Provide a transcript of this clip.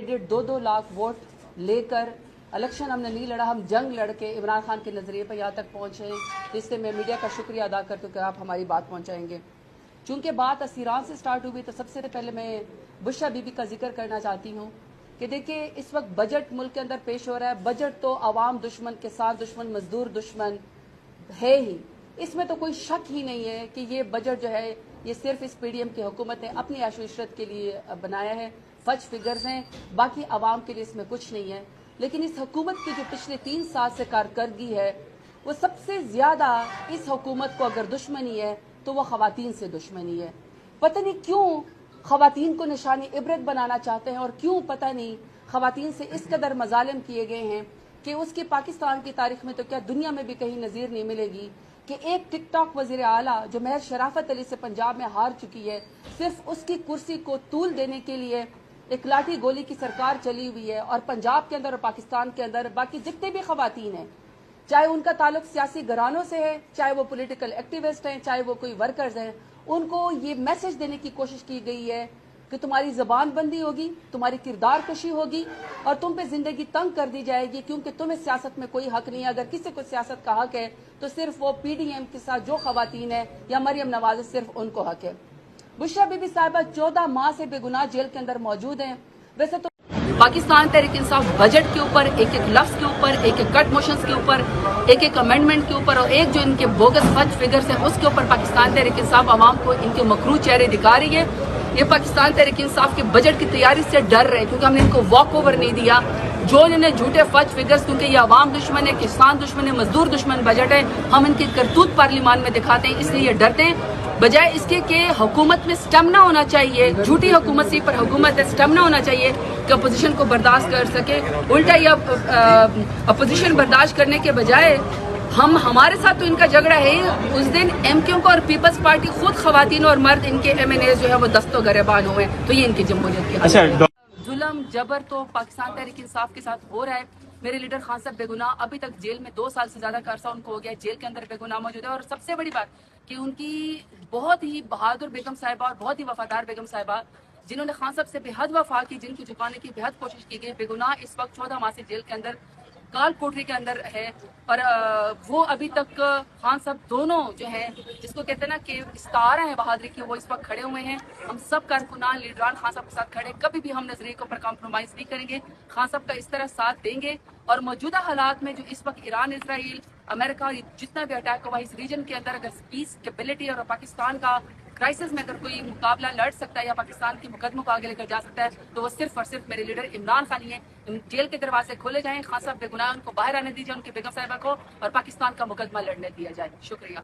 Candidate 2-2 lakh vote लेकर election हमने नहीं लड़ा, हम जंग लड़ के इमरान खान के नज़रिए पर यहाँ तक पहुँचे हैं, जिससे मैं मीडिया का शुक्रिया अदा करती हूँ कि आप हमारी बात पहुँचाएंगे। चूँकि बात असीरान से स्टार्ट हुई तो सबसे पहले मैं बुशरा बीबी का जिक्र करना चाहती हूँ कि देखिए इस वक्त बजट मुल्क के अंदर पेश हो रहा है। बजट तो आवाम दुश्मन, किसान दुश्मन, मजदूर दुश्मन है ही, इसमें तो कोई शक ही नहीं है कि ये बजट जो है ये सिर्फ इस पीडीएम की हुकूमत ने अपनी ऐशो इशरत के लिए बनाया है। फज फिगर्स हैं, बाकी आवाम के लिए इसमें कुछ नहीं है। लेकिन इस हुकूमत की जो पिछले 3 साल से कारकर्दगी है वो सबसे ज्यादा इस हुकूमत को अगर दुश्मनी है तो वो खवातीन से दुश्मनी है। पता नहीं क्यों खवातीन को निशानी इबरत बनाना चाहते हैं और क्यों पता नहीं खवातीन से इस कदर मजालिम किए गए हैं कि उसकी पाकिस्तान की तारीख में तो क्या दुनिया में भी कहीं नज़ीर नहीं मिलेगी कि एक टिकटॉक वजीर आला जो महज शराफत अली से पंजाब में हार चुकी है, सिर्फ उसकी कुर्सी को तूल देने के लिए एक लाठी गोली की सरकार चली हुई है। और पंजाब के अंदर और पाकिस्तान के अंदर बाकी जितने भी खवातीन हैं, चाहे उनका ताल्लुक सियासी घरानों से है, चाहे वो पॉलिटिकल एक्टिविस्ट हैं, चाहे वो कोई वर्कर्स हैं, उनको ये मैसेज देने की कोशिश की गई है कि तुम्हारी जबान बंदी होगी, तुम्हारी किरदार कशी होगी और तुम पे जिंदगी तंग कर दी जाएगी, क्योंकि तुम्हें सियासत में कोई हक नहीं है। अगर किसी को सियासत का हक है तो सिर्फ वो पीडीएम के साथ जो खवातीन है या मरियम नवाज, सिर्फ उनको हक है। बुशरा बीबी साहिबा 14 माह से बेगुनाह जेल के अंदर मौजूद हैं। वैसे तो पाकिस्तान तहरीक इंसाफ बजट के ऊपर, एक एक लफ्ज के ऊपर, एक एक कट मोशंस के ऊपर, एक एक अमेंडमेंट के ऊपर और एक जो इनके बोगस फज फिगर्स हैं उसके ऊपर पाकिस्तान तहरीक इंसाफ आवाम को इनके मकरू चेहरे दिखा रही है। ये पाकिस्तान तहरीक इंसाफ के बजट की तैयारी से डर रहे क्योंकि हमने इनको वॉक ओवर नहीं दिया। जो इन्होंने झूठे फज फिगर्स, क्योंकि ये आवाम दुश्मन है, किसान दुश्मन है, मजदूर दुश्मन बजट है, हम इनकी करतूत पार्लियामान में दिखाते हैं, इसलिए ये डरते हैं। बजाय इसके कि हुकूमत में स्टेमिना होना चाहिए, झूठी हुकूमत से पर हुकूमत है, स्टेमिना होना चाहिए कि अपोजिशन को बर्दाश्त कर सके। उल्टा ये अपोजिशन बर्दाश्त करने के बजाय हमारे साथ तो इनका झगड़ा है। उस दिन एमक्यू को और पीपल्स पार्टी खुद खवातीन और मर्द इनके एमएनए जो है वो दस्तों गरेबान हुए, तो ये इनकी जमहूरियत की जुल्म जबर तो पाकिस्तान तहरीक इंसाफ के साथ हो रहा है। मेरे लीडर खान साहब बेगुनाह अभी तक जेल में 2 साल से ज्यादा का अरसा उनको हो गया, जेल के अंदर बेगुनाह मौजूद है। और सबसे बड़ी बात कि उनकी बहुत ही बहादुर बेगम साहिबा और बहुत ही वफादार बेगम साहिबा जिन्होंने खान साहब से बेहद वफा की, जिनकी झुकाने की बेहद कोशिश की गई, बेगुनाह इस वक्त 14 माह से जेल के अंदर काल कोठरी के अंदर है। और वो अभी तक खान साहब दोनों जो है जिसको कहते हैं ना कि इस्तारा है बहादुरी की, वो इस वक्त खड़े हुए हैं। हम सब कारकुनान लीडरान खान साहब के साथ खड़े, कभी भी हम नजरिए के ऊपर कॉम्प्रोमाइज नहीं करेंगे, खान साहब का इस तरह साथ देंगे। और मौजूदा हालात में जो इस वक्त ईरान, इसराइल, अमेरिका और जितना भी अटैक हुआ इस रीजन के अंदर, अगर पीस स्टेबिलिटी और पाकिस्तान का क्राइसिस में अगर कोई मुकाबला लड़ सकता है या पाकिस्तान के मुकदमों को आगे लेकर जा सकता है तो वो सिर्फ और सिर्फ मेरे लीडर इमरान खान ही है। जेल के दरवाजे खोले जाएं, खान साहब बेगुनाह उनको बाहर आने दीजिए, उनके बेगम साहिबा को, और पाकिस्तान का मुकदमा लड़ने दिया जाए। शुक्रिया।